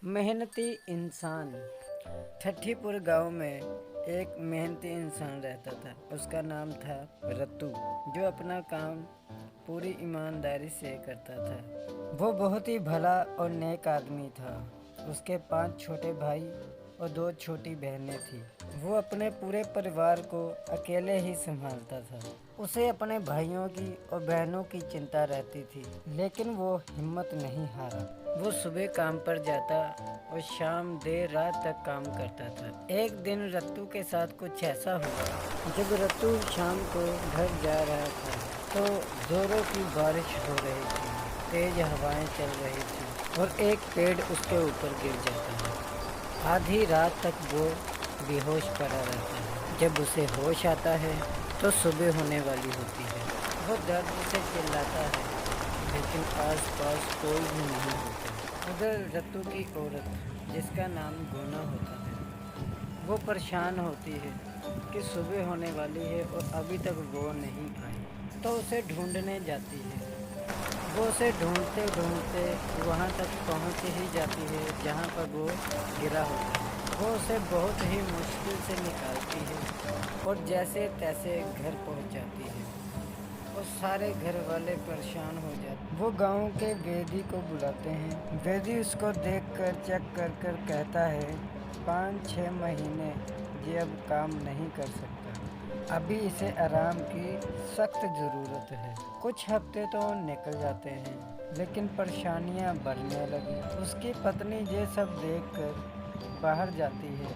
मेहनती इंसान। ठठीपुर गांव में एक मेहनती इंसान रहता था। उसका नाम था रत्तू, जो अपना काम पूरी ईमानदारी से करता था। वो बहुत ही भला और नेक आदमी था। उसके 5 छोटे भाई और 2 छोटी बहनें थीं। वो अपने पूरे परिवार को अकेले ही संभालता था। उसे अपने भाइयों की और बहनों की चिंता रहती थी, लेकिन वो हिम्मत नहीं हारा। वो सुबह काम पर जाता और शाम देर रात तक काम करता था। एक दिन रत्तू के साथ कुछ ऐसा हुआ। जब रत्तू शाम को घर जा रहा था तो जोरों की बारिश हो रही थी, तेज हवाएं चल रही थी और एक पेड़ उसके ऊपर गिर जाता है। आधी रात तक वो बेहोश पड़ा रहता है। जब उसे होश आता है तो सुबह होने वाली होती है। वो दर्द से चिल्लाता है, लेकिन आसपास कोई भी नहीं होता। उधर रत्तू की औरत, जिसका नाम गोना होता है, वो परेशान होती है कि सुबह होने वाली है और अभी तक वो नहीं आई। तो उसे ढूंढने जाती है। वो उसे ढूंढते ढूंढते वहाँ तक पहुँच ही जाती है जहाँ पर वो गिरा होता है। वो उसे बहुत ही मुश्किल से निकालती है और जैसे तैसे घर पहुँच जाती है और सारे घर वाले परेशान हो जाते। वो गांव के वेदी को बुलाते हैं। वेदी उसको देखकर चेक कर कर कहता है, 5-6 महीने ये अब काम नहीं कर सकता। अभी इसे आराम की सख्त ज़रूरत है। कुछ हफ्ते तो निकल जाते हैं, लेकिन परेशानियां बढ़ने लगी। उसकी पत्नी ये सब देखकर बाहर जाती है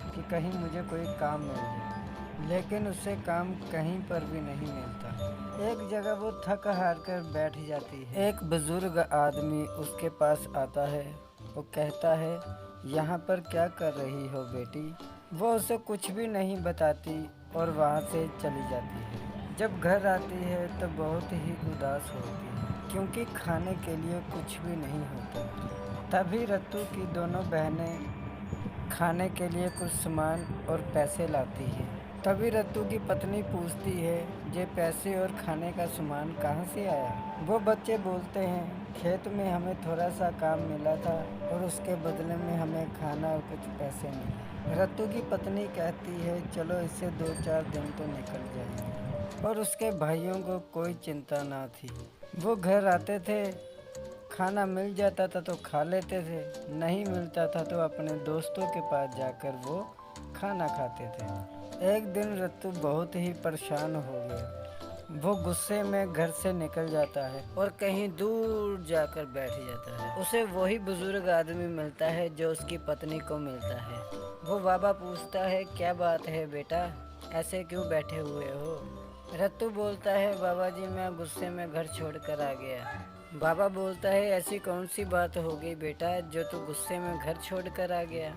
कि कहीं मुझे कोई काम मिल जाए, लेकिन उसे काम कहीं पर भी नहीं मिलता। एक जगह वो थक हार कर बैठ जाती है। एक बुजुर्ग आदमी उसके पास आता है। वो कहता है, यहाँ पर क्या कर रही हो बेटी? वो उसे कुछ भी नहीं बताती और वहाँ से चली जाती है। जब घर आती है तो बहुत ही उदास होती है, क्योंकि खाने के लिए कुछ भी नहीं होता। तभी रत्तू की दोनों बहनें खाने के लिए कुछ सामान और पैसे लाती है। तभी रत्तू की पत्नी पूछती है, ये पैसे और खाने का सामान कहाँ से आया? वो बच्चे बोलते हैं, खेत में हमें थोड़ा सा काम मिला था और उसके बदले में हमें खाना और कुछ पैसे मिले। रत्तू की पत्नी कहती है, चलो इससे 2-4 दिन तो निकल जाएंगे। और उसके भाइयों को कोई चिंता ना थी। वो घर आते थे, खाना मिल जाता था तो खा लेते थे, नहीं मिलता था तो अपने दोस्तों के पास जाकर वो खाना खाते थे। एक दिन रत्तू बहुत ही परेशान हो गया। वो गुस्से में घर से निकल जाता है और कहीं दूर जाकर बैठ जाता है। उसे वही बुजुर्ग आदमी मिलता है जो उसकी पत्नी को मिलता है। वो बाबा पूछता है, क्या बात है बेटा, ऐसे क्यों बैठे हुए हो? रत्तू बोलता है, बाबा जी मैं गुस्से में घर छोड़कर आ गया। बाबा बोलता है, ऐसी कौन सी बात हो गई बेटा जो तू गुस्से में घर छोड़कर आ गया?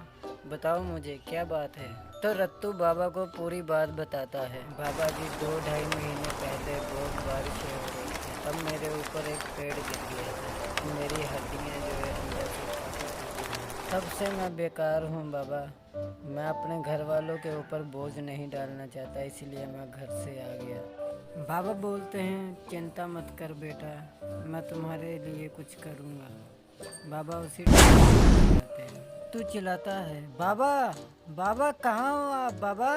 बताओ मुझे, क्या बात है? तो रत्तू बाबा को पूरी बात बताता है। बाबा जी, 2-2.5 महीने पहले बहुत बारिशें हो रही थी, तब मेरे ऊपर एक पेड़ गिर गया था। मेरी हड्डियाँ जो है अंदर से तब से मैं बेकार हूँ बाबा। मैं अपने घर वालों के ऊपर बोझ नहीं डालना चाहता, इसलिए मैं घर से आ गया। बाबा बोलते हैं, चिंता मत कर बेटा, मैं तुम्हारे लिए कुछ करूँगा। बाबा उसी टाइम जाते हैं। तू चिल्लाता है, बाबा बाबा कहाँ हो आप बाबा?